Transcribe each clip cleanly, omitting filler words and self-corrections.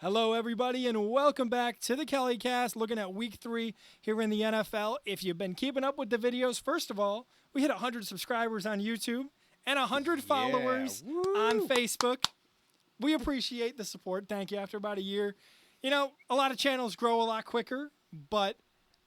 Hello, everybody, and welcome back to the KellyCast, looking at Week 3 here in the NFL. If you've been keeping up with the videos, first of all, we hit 100 subscribers on YouTube and 100 followers on Facebook. We appreciate the support. Thank you. After about a year, you know, a lot of channels grow a lot quicker, but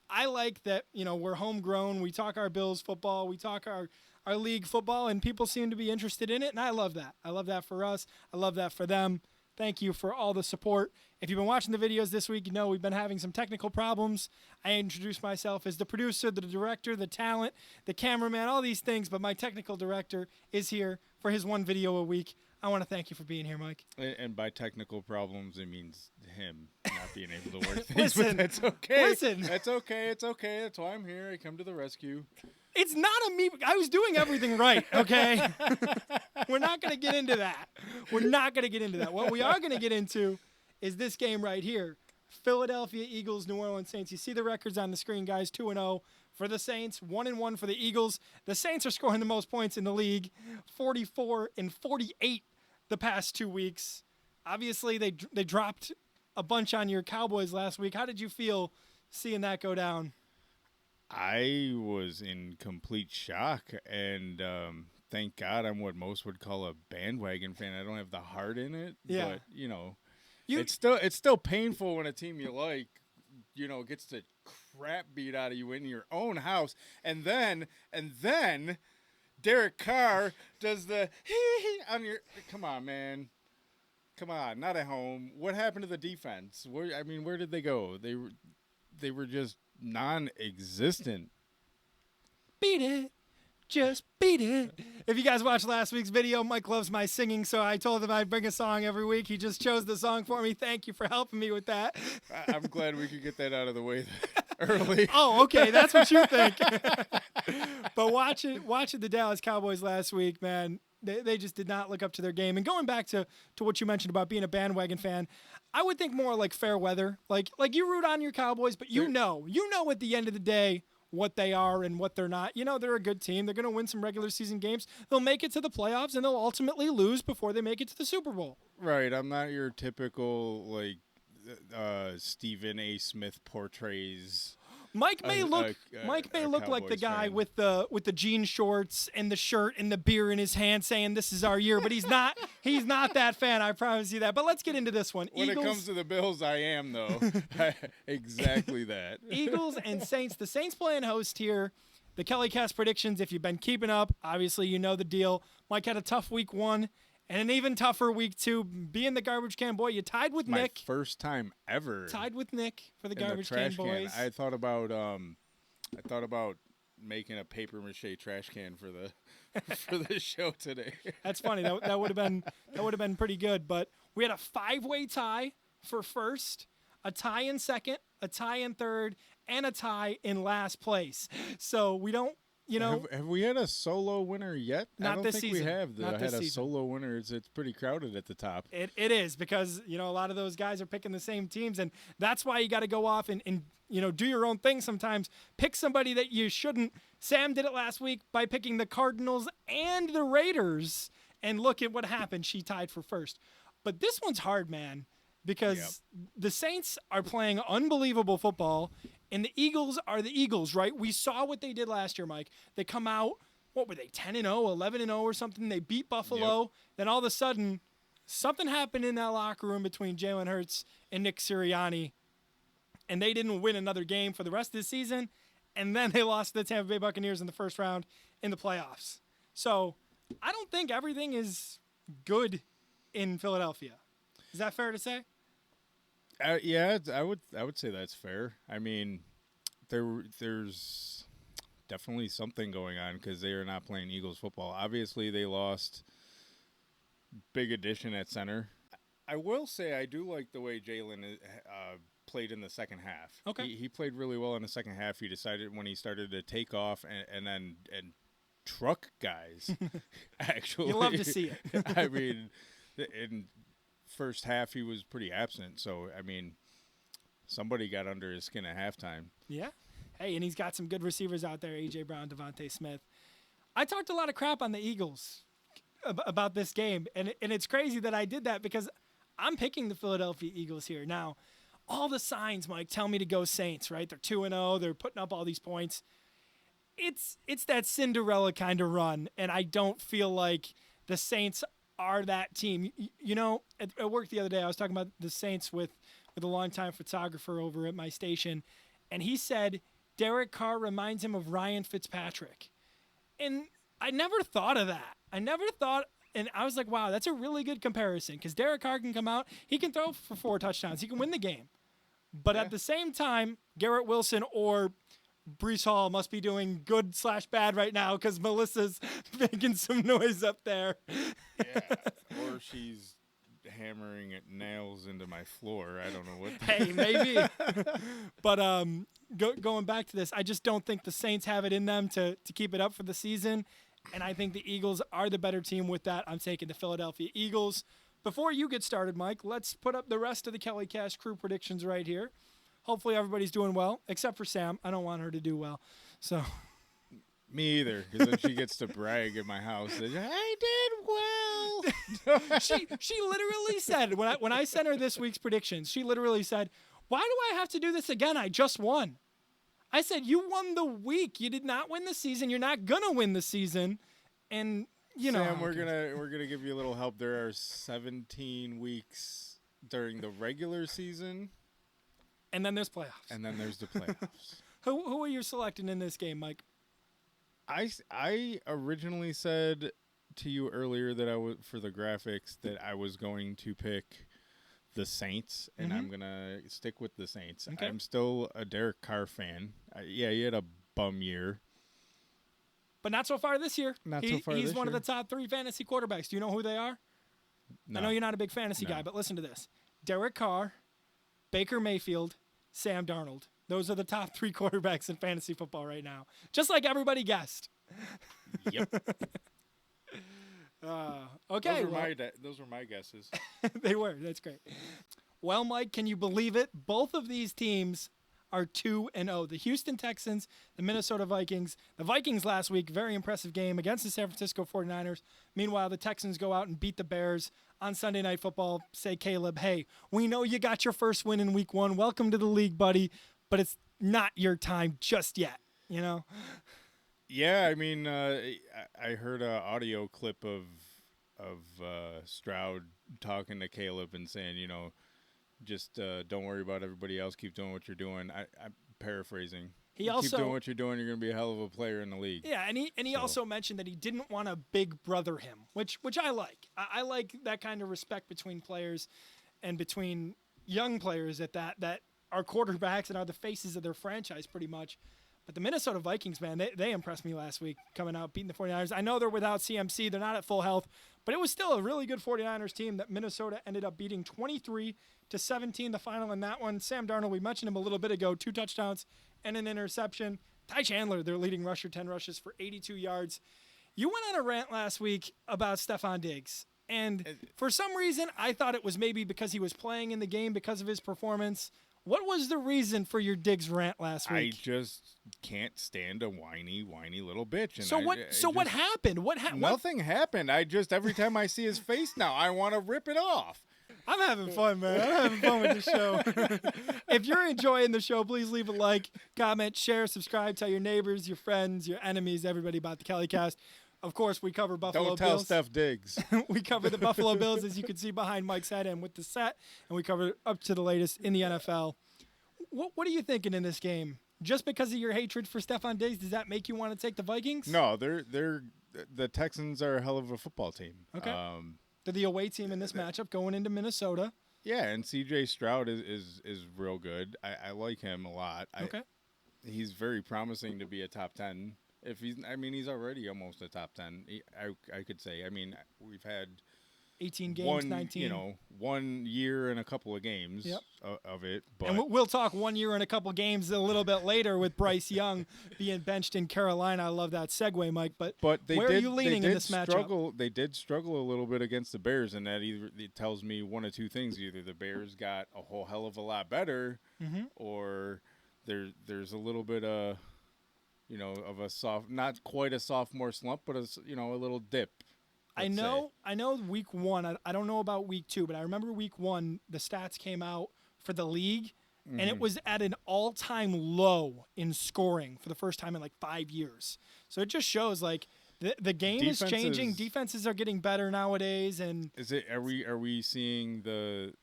I like that, you know, we're homegrown. We talk our Bills football. We talk our league football, and people seem to be interested in it, and I love that. I love that for us. I love that for them. Thank you for all the support. If you've been watching the videos this week, you know we've been having some technical problems. I introduced myself as the producer, the director, the talent, the cameraman, all these things, but my technical director is here for his one video a week. I want to thank you for being here, Mike. And by technical problems, it means him not being able to work things. Listen, but that's okay. Listen. That's okay. It's okay. That's why I'm here. I come to the rescue. It's not a me. I was doing everything right, okay? We're not going to get into that. We're not going to get into that. What we are going to get into is this game right here. Philadelphia Eagles, New Orleans Saints. You see the records on the screen, guys. 2-0 for the Saints, 1-1 for the Eagles. The Saints are scoring the most points in the league, 44 and 48 the past 2 weeks. Obviously, they dropped a bunch on your Cowboys last week. How did you feel seeing that go down? I was in complete shock, and thank God I'm what most would call a bandwagon fan. I don't have the heart in it, but you know, it's still painful when a team you like, you know, gets the crap beat out of you in your own house, and then Derek Carr does the on your. Come on, man. Come on, not at home. What happened to the defense? Where did they go? They were just non-existent. Beat it. Just beat it. If you guys watched last week's video, Mike loves my singing, so I told him I'd bring a song every week. He just chose the song for me. Thank you for helping me with that. I'm glad we could get that out of the way early. Oh, okay. That's what you think. But watching the Dallas Cowboys last week, man, they just did not look up to their game. And going back to what you mentioned about being a bandwagon fan, I would think more like fair weather. Like you root on your Cowboys, but you know at the end of the day what they are and what they're not. You know, they're a good team. They're going to win some regular season games. They'll make it to the playoffs, and they'll ultimately lose before they make it to the Super Bowl. Right. I'm not your typical, like, Stephen A. Smith portrays. Mike may look like the guy with the jean shorts and the shirt and the beer in his hand saying this is our year, but he's not that fan, I promise you that. But let's get into this one. When it comes to the Bills, I am though. Exactly that. Eagles and Saints. The Saints playing host here. The KellyCast predictions, if you've been keeping up, obviously you know the deal. Mike had a tough week 1 and an even tougher week 2. Being the garbage can boy, you tied with Nick. My first time ever. Tied with Nick for the garbage can boys. I thought about making a paper mache trash can for the show today. That's funny. That would have been pretty good. But we had a 5-way tie for first, a tie in second, a tie in third, and a tie in last place. So we don't. You know, have we had a solo winner yet? Not I don't this think season. We have. Not had this a season. Solo winner. It's pretty crowded at the top. It is because, you know, a lot of those guys are picking the same teams, and that's why you got to go off and, you know, do your own thing sometimes. Pick somebody that you shouldn't. Sam did it last week by picking the Cardinals and the Raiders, and look at what happened. She tied for first. But this one's hard, man, because the Saints are playing unbelievable football, and the Eagles are the Eagles, right? We saw what they did last year, Mike. They come out, what were they, 10-0, 11-0 or something? They beat Buffalo. Yep. Then all of a sudden, something happened in that locker room between Jalen Hurts and Nick Sirianni, and they didn't win another game for the rest of the season, and then they lost to the Tampa Bay Buccaneers in the first round in the playoffs. So I don't think everything is good in Philadelphia. Is that fair to say? Yeah, I would say that's fair. I mean, there's definitely something going on because they are not playing Eagles football. Obviously, they lost big addition at center. I will say I do like the way Jalen played in the second half. Okay, he played really well in the second half. He decided when he started to take off and truck guys. Actually, you love to see it. I mean, in first half he was pretty absent, so I mean somebody got under his skin at halftime. Yeah. Hey, and he's got some good receivers out there, A.J. Brown, Devontae Smith. I talked a lot of crap on the Eagles about this game, and it's crazy that I did that because I'm picking the Philadelphia Eagles here. Now, all the signs, Mike, tell me to go Saints, right? They're 2-0. They're putting up all these points. It's that Cinderella kind of run, and I don't feel like the Saints are that team. You know, at work the other day, I was talking about the Saints with a longtime photographer over at my station, and he said Derek Carr reminds him of Ryan Fitzpatrick. And I never thought of that. And I was like, wow, that's a really good comparison because Derek Carr can come out, he can throw for 4 touchdowns, he can win the game. But at the same time, Garrett Wilson or Breece Hall must be doing good/bad right now because Melissa's making some noise up there. Yeah, or she's hammering nails into my floor. I don't know what. Hey, maybe. But going back to this, I just don't think the Saints have it in them to keep it up for the season. And I think the Eagles are the better team with that. I'm taking the Philadelphia Eagles. Before you get started, Mike, let's put up the rest of the KellyCast crew predictions right here. Hopefully everybody's doing well, except for Sam. I don't want her to do well. So. Me either, because then she gets to brag at my house. I did well. She literally said, when I sent her this week's predictions, she literally said, why do I have to do this again? I just won. I said, you won the week. You did not win the season. You're not going to win the season. And, you know. Sam, we're gonna give you a little help. There are 17 weeks during the regular season. And then there's playoffs. And then there's the playoffs. Who are you selecting in this game, Mike? I originally said to you earlier that I was for the graphics that I was going to pick the Saints, and I'm gonna stick with the Saints. Okay. I'm still a Derek Carr fan. He had a bum year, but not so far this year. He's one of the top 3 fantasy quarterbacks. Do you know who they are? No. I know you're not a big fantasy guy, but listen to this: Derek Carr, Baker Mayfield, Sam Darnold. Those are the top 3 quarterbacks in fantasy football right now. Just like everybody guessed. Yep. Okay. Those were my guesses. They were. That's great. Well, Mike, can you believe it? Both of these teams are 2-0. The Houston Texans, the Minnesota Vikings. The Vikings last week, very impressive game against the San Francisco 49ers. Meanwhile, the Texans go out and beat the Bears on Sunday Night Football. Say, Caleb, hey, we know you got your first win in week 1. Welcome to the league, buddy. But it's not your time just yet, you know? Yeah, I mean, I heard an audio clip of Stroud talking to Caleb and saying, you know, just don't worry about everybody else. Keep doing what you're doing. I'm paraphrasing. Keep doing what you're doing. You're going to be a hell of a player in the league. Yeah, and he also mentioned that he didn't want to big brother him, which I like. I like that kind of respect between players and between young players that are quarterbacks and are the faces of their franchise pretty much. But the Minnesota Vikings, man, they impressed me last week coming out, beating the 49ers. I know they're without CMC. They're not at full health. But it was still a really good 49ers team that Minnesota ended up beating 23-17 the final in that one. Sam Darnold, we mentioned him a little bit ago, 2 touchdowns and an interception. Ty Chandler, their leading rusher, 10 rushes for 82 yards. You went on a rant last week about Stephon Diggs. And for some reason, I thought it was maybe because he was playing in the game because of his performance. What was the reason for your Diggs rant last week? I just can't stand a whiny little bitch. And what happened? Nothing happened. Every time I see his face now, I want to rip it off. I'm having fun, man. I'm having fun with the show. If you're enjoying the show, please leave a like, comment, share, subscribe, tell your neighbors, your friends, your enemies, everybody about the KellyCast. Of course, we cover Buffalo Bills. Don't tell Steph Diggs. We cover the Buffalo Bills, as you can see behind Mike's head and with the set, and we cover up to the latest in the NFL. What are you thinking in this game? Just because of your hatred for Stephon Diggs, does that make you want to take the Vikings? No, the Texans are a hell of a football team. Okay. They're the away team in this matchup going into Minnesota. Yeah, and C.J. Stroud is real good. I like him a lot. Okay. He's very promising to be a top 10. He's already almost a top 10. I could say. I mean, we've had 18 games, 19. 1 year and a couple of games of it. But and we'll talk 1 year and a couple games a little bit later with Bryce Young being benched in Carolina. I love that segue, Mike. But where are you leaning in this matchup? They did struggle a little bit against the Bears, and that it tells me one of two things. Either the Bears got a whole hell of a lot better, or there's a little bit of of a soft, not quite a sophomore slump, but a little dip. I know week 1. I don't know about week 2, but I remember week 1, the stats came out for the league, and it was at an all-time low in scoring for the first time in like 5 years. So it just shows like the game is changing. Defenses are getting better nowadays, and are we seeing the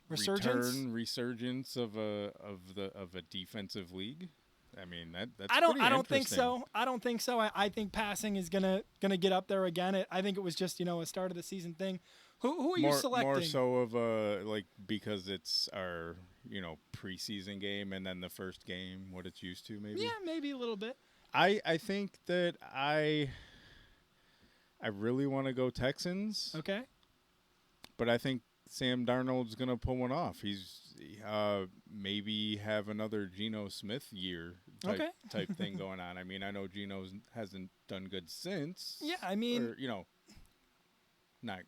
resurgence of a defensive league? I mean, that's I don't think so. I don't think so. I think passing is gonna get up there again. I think it was just a start of the season thing. Who are you selecting? More so of like because it's our preseason game and then the first game, what it's used to, maybe. Yeah, maybe a little bit. I think that I really want to go Texans. Okay. But I think Sam Darnold's going to pull one off. He's maybe have another Geno Smith year type thing going on. I mean, I know Geno hasn't done good since. Yeah, I mean. Or, not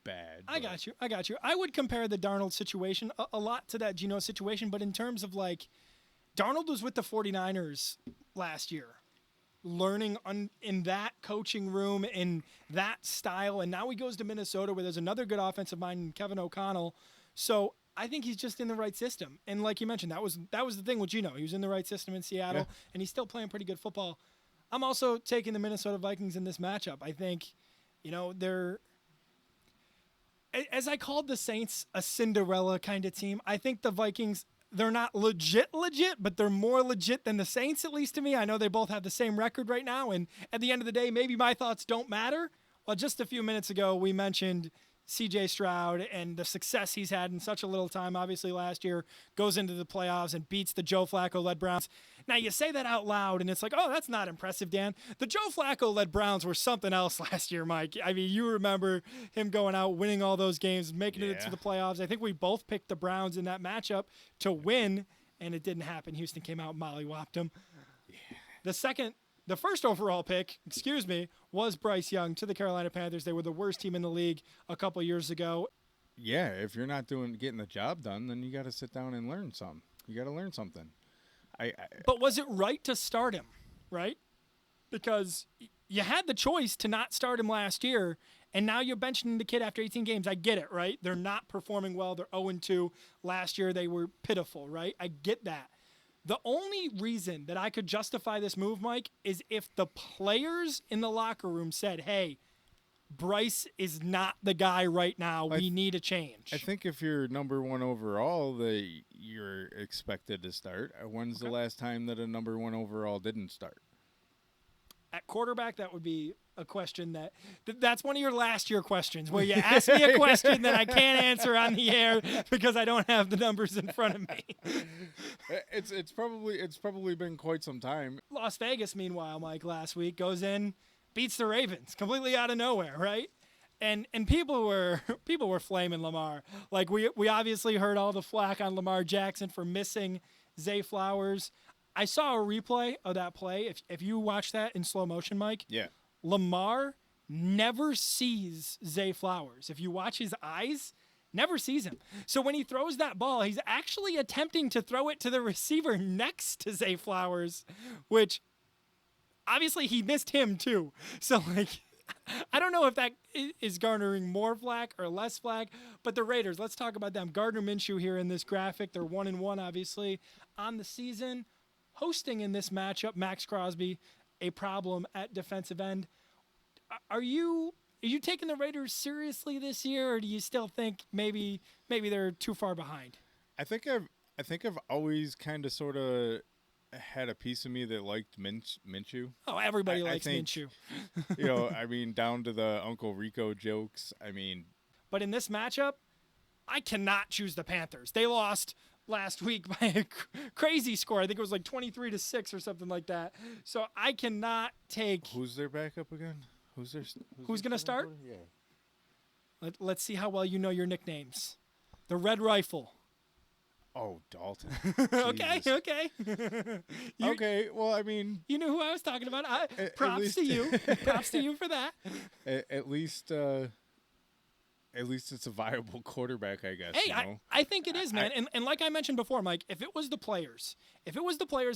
bad. I got you. I would compare the Darnold situation a lot to that Geno situation, but in terms of like, Darnold was with the 49ers last year, learning in that coaching room, in that style, and now he goes to Minnesota where there's another good offensive mind, Kevin O'Connell. So I think he's just in the right system. And like you mentioned, that was the thing with Geno. He was in the right system in Seattle, and he's still playing pretty good football. I'm also taking the Minnesota Vikings in this matchup. I think, they're, as I called the Saints a Cinderella kind of team, I think the Vikings, they're not legit, but they're more legit than the Saints, at least to me. I know they both have the same record right now, and at the end of the day, maybe my thoughts don't matter. Well, just a few minutes ago, we mentioned C.J. Stroud and the success he's had in such a little time. Obviously, last year goes into the playoffs and beats the Joe Flacco-led Browns. Now, you say that out loud, and it's like, oh, that's not impressive, Dan. The Joe Flacco-led Browns were something else last year, Mike. I mean, you remember him going out, winning all those games, making it to the playoffs. I think we both picked the Browns in that matchup to win, and it didn't happen. Houston came out and mollywopped them. Yeah. The first overall pick, was Bryce Young to the Carolina Panthers. They were the worst team in the league a couple years ago. Yeah, if you're not getting the job done, then you got to sit down and learn something. You got to learn something. But was it right to start him, right? Because you had the choice to not start him last year, and now you're benching the kid after 18 games. I get it, right? They're not performing well. They're 0-2. Last year they were pitiful, right? I get that. The only reason that I could justify this move, Mike, is if the players in the locker room said, hey, Bryce is not the guy right now. We need a change. I think if you're number 1 overall, you're expected to start. When's the last time that a number 1 overall didn't start? At quarterback, that would be a question that's one of your last year questions where you ask me a question that I can't answer on the air because I don't have the numbers in front of me. It's probably been quite some time. Las Vegas, meanwhile, Mike, last week goes in, beats the Ravens completely out of nowhere, right? And people were flaming Lamar. Like we obviously heard all the flack on Lamar Jackson for missing Zay Flowers. I saw a replay of that play. If you watch that in slow motion, Mike, Lamar never sees Zay Flowers. If you watch his eyes, never sees him. So when he throws that ball, he's actually attempting to throw it to the receiver next to Zay Flowers, which obviously he missed him too. So I don't know if that is garnering more flack or less flack, but the Raiders, let's talk about them. Gardner Minshew here in this graphic. They're 1-1, obviously, on the season. Hosting in this matchup, Max Crosby, a problem at defensive end. Are you taking the Raiders seriously this year, or do you still think maybe they're too far behind? I think I've always kind of sort of had a piece of me that liked Minshew. Oh, everybody likes Minshew. I mean, down to the Uncle Rico jokes. I mean, but in this matchup, I cannot choose the Panthers. They lost last week by a crazy score. I think it was like 23-6 or something like that. So I cannot take. Who's their backup again? Who's going to start? Yeah. Let's see how well you know your nicknames. The Red Rifle. Oh, Dalton. Okay. Okay. Well, I mean, you knew who I was talking about. Props to you. Props to you for that. At least it's a viable quarterback, I guess. Hey, I think it is, man. And like I mentioned before, Mike, if it was the players in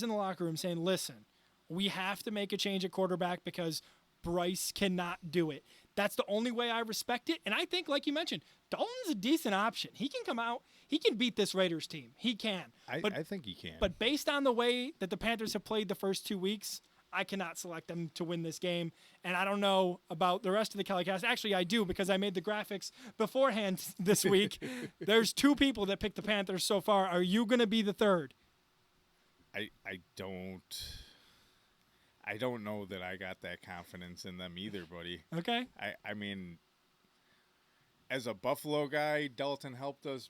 the locker room saying, listen, we have to make a change at quarterback because Bryce cannot do it, That's the only way I respect it. And I think, like you mentioned, Dalton's a decent option. He can come out. He can beat this Raiders team. He can. I think he can. But based on the way that the Panthers have played the first 2 weeks, I cannot select them to win this game. And I don't know about the rest of the KellyCast. Actually, I do, because I made the graphics beforehand this week. There's 2 people that picked the Panthers so far. Are you going to be the third? I don't know that I got that confidence in them either, buddy. Okay. I mean, as a Buffalo guy, Dalton helped us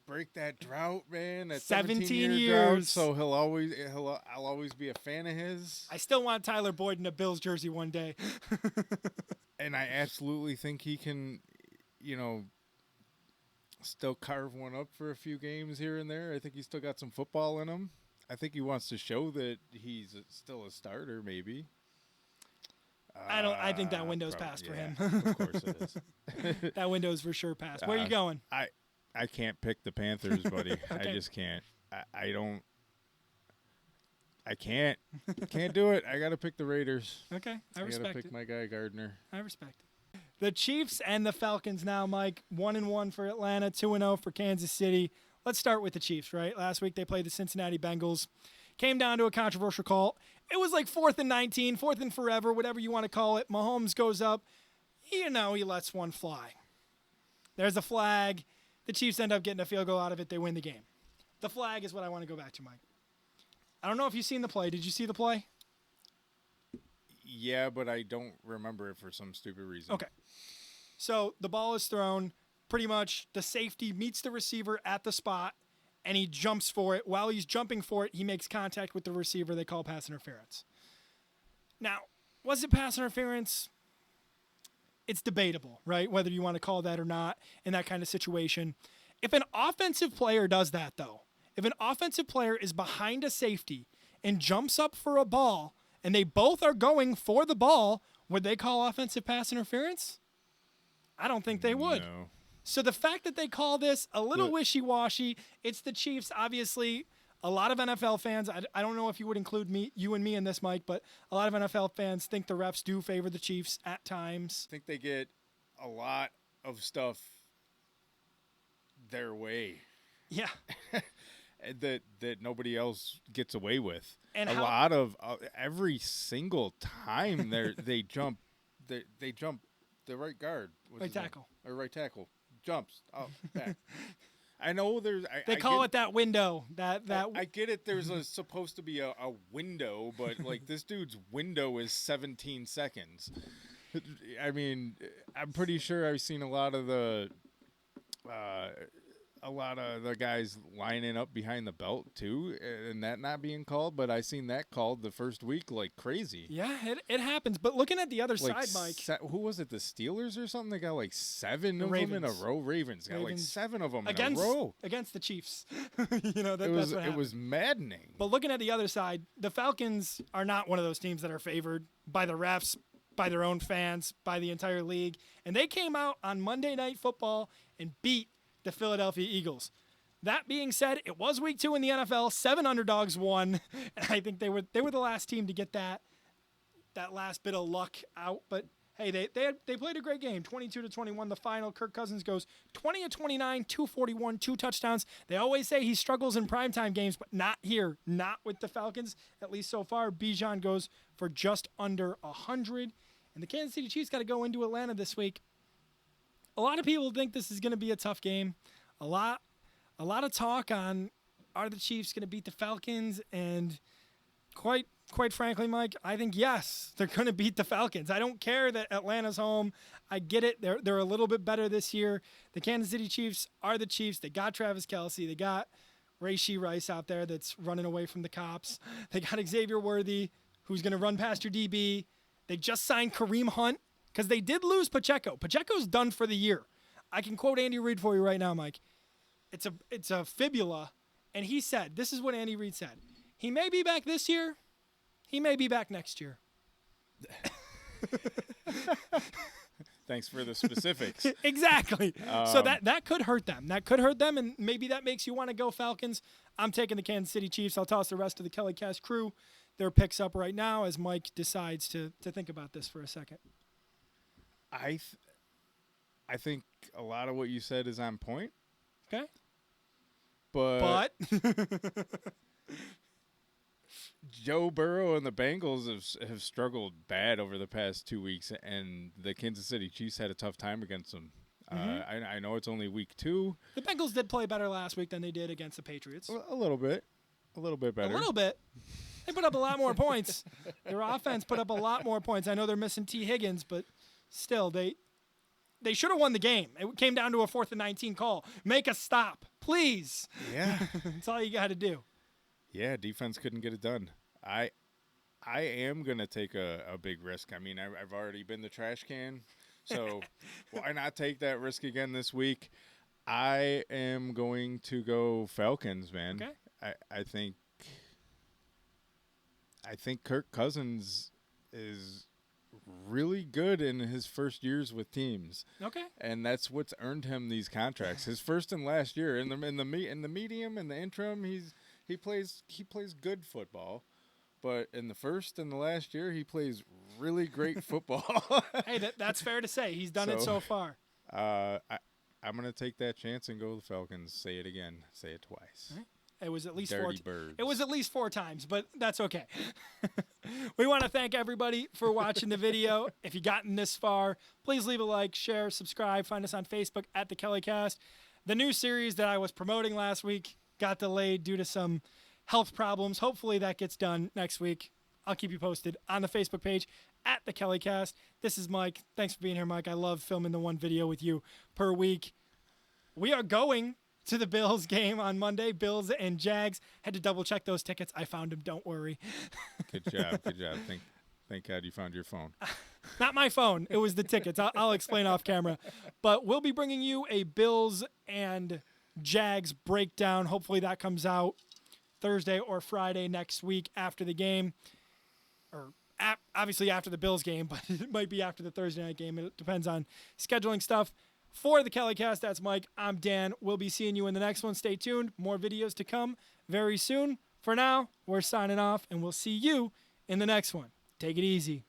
break that drought, man. That 17 years. Drought, so I'll always be a fan of his. I still want Tyler Boyd in a Bills jersey one day. And I absolutely think he can, still carve one up for a few games here and there. I think he's still got some football in him. I think he wants to show that he's still a starter, maybe. I think that window's passed for him. Of course it is. That window's for sure passed. Where are you going? I can't pick the Panthers, buddy. Okay. I just can't. I can't do it. I got to pick the Raiders. Okay, I respect it. I got to pick my guy Gardner. I respect it. The Chiefs and the Falcons now, Mike. 1-1 for Atlanta, 2-0 for Kansas City. Let's start with the Chiefs, right? Last week they played the Cincinnati Bengals. Came down to a controversial call. It was like 4th and 19, 4th and forever, whatever you want to call it. Mahomes goes up. He lets one fly. There's a flag. The Chiefs end up getting a field goal out of it. They win the game. The flag is what I want to go back to, Mike. I don't know if you've seen the play. Did you see the play? Yeah, but I don't remember it for some stupid reason. Okay. So the ball is thrown. Pretty much the safety meets the receiver at the spot, and he jumps for it. While he's jumping for it, he makes contact with the receiver. They call pass interference. Now, was it pass interference? It's debatable, right? Whether you want to call that or not in that kind of situation. If an offensive player does that, though, if an offensive player is behind a safety and jumps up for a ball, and they both are going for the ball, would they call offensive pass interference? I don't think they would. No. So the fact that they call this a little wishy-washy, it's the Chiefs. Obviously, a lot of NFL fans, I don't know if you would include you and me in this, Mike, but a lot of NFL fans think the refs do favor the Chiefs at times. I think they get a lot of stuff their way. Yeah. that nobody else gets away with. And a lot of every single time they jump the right guard. Right tackle. Or right tackle. Jumps back. I know there's. They call it that window. That I get it. There's supposed to be a window, but like this dude's window is 17 seconds. I mean, I'm pretty sure I've seen a lot of the guys lining up behind the belt too, and that not being called. But I seen that called the first week like crazy. Yeah, it happens. But looking at the other side, Mike. Who was it? The Steelers or something? They got like 7 of them in a row. Ravens got like 7 of them in a row against the Chiefs. That's what happened. It was maddening. But looking at the other side, the Falcons are not one of those teams that are favored by the refs, by their own fans, by the entire league. And they came out on Monday Night Football and beat the Philadelphia Eagles. That being said, it was week 2 in the NFL. 7 underdogs won. And I think they were the last team to get that last bit of luck out. But hey, they played a great game. 22-21 the final. Kirk Cousins goes 20 of 29, 241, 2 touchdowns. They always say he struggles in primetime games, but not here. Not with the Falcons, at least so far. Bijan goes for just under 100. And the Kansas City Chiefs got to go into Atlanta this week. A lot of people think this is going to be a tough game. A lot of talk on, are the Chiefs going to beat the Falcons? And quite frankly, Mike, I think yes, they're going to beat the Falcons. I don't care that Atlanta's home. I get it. They're a little bit better this year. The Kansas City Chiefs are the Chiefs. They got Travis Kelce. They got Rashee Rice out there that's running away from the cops. They got Xavier Worthy, who's going to run past your DB. They just signed Kareem Hunt because they did lose Pacheco. Pacheco's done for the year. I can quote Andy Reid for you right now, Mike. It's a fibula, and he said, this is what Andy Reid said. He may be back this year. He may be back next year. Thanks for the specifics. Exactly. So that could hurt them. That could hurt them, and maybe that makes you want to go Falcons. I'm taking the Kansas City Chiefs. I'll toss the rest of the KellyCast crew their picks up right now as Mike decides to think about this for a second. I think a lot of what you said is on point. Okay. But Joe Burrow and the Bengals have struggled bad over the past 2 weeks, and the Kansas City Chiefs had a tough time against them. I know it's only week 2. The Bengals did play better last week than they did against the Patriots. A little bit better. A little bit. They put up a lot more points. Their offense put up a lot more points. I know they're missing T. Higgins, but still, they should have won the game. It came down to a 4th and 19 call. Make a stop, please. Yeah. That's all you got to do. Yeah, defense couldn't get it done. I am going to take a big risk. I mean, I've already been the trash can, so why not take that risk again this week? I am going to go Falcons, man. Okay. I think Kirk Cousins is really good in his first years with teams. Okay. And that's what's earned him these contracts. His first and last year in the medium and the interim, he plays good football. But in the first and the last year, he plays really great football. Hey, that's fair to say. He's done it so far. I'm going to take that chance and go with the Falcons. Say it again. Say it twice. Right. It was at least Dirty 4 birds. It was at least 4 times, but that's okay. We want to thank everybody for watching the video. If you've gotten this far, please leave a like, share, subscribe. Find us on Facebook at the KellyCast. The new series that I was promoting last week got delayed due to some health problems. Hopefully that gets done next week. I'll keep you posted on the Facebook page at the KellyCast. This is Mike. Thanks for being here, Mike. I love filming the one video with you per week. We are going to the Bills game on Monday. Bills and Jags. Had to double check those tickets. I found them. Don't worry. Good job. Good job. Thank God you found your phone. Not my phone. It was the tickets. I'll explain off camera. But we'll be bringing you a Bills and Jags breakdown. Hopefully that comes out Thursday or Friday next week after the game. Or obviously after the Bills game, but it might be after the Thursday night game. It depends on scheduling stuff. For the KellyCast, that's Mike. I'm Dan. We'll be seeing you in the next one. Stay tuned. More videos to come very soon. For now, we're signing off, and we'll see you in the next one. Take it easy.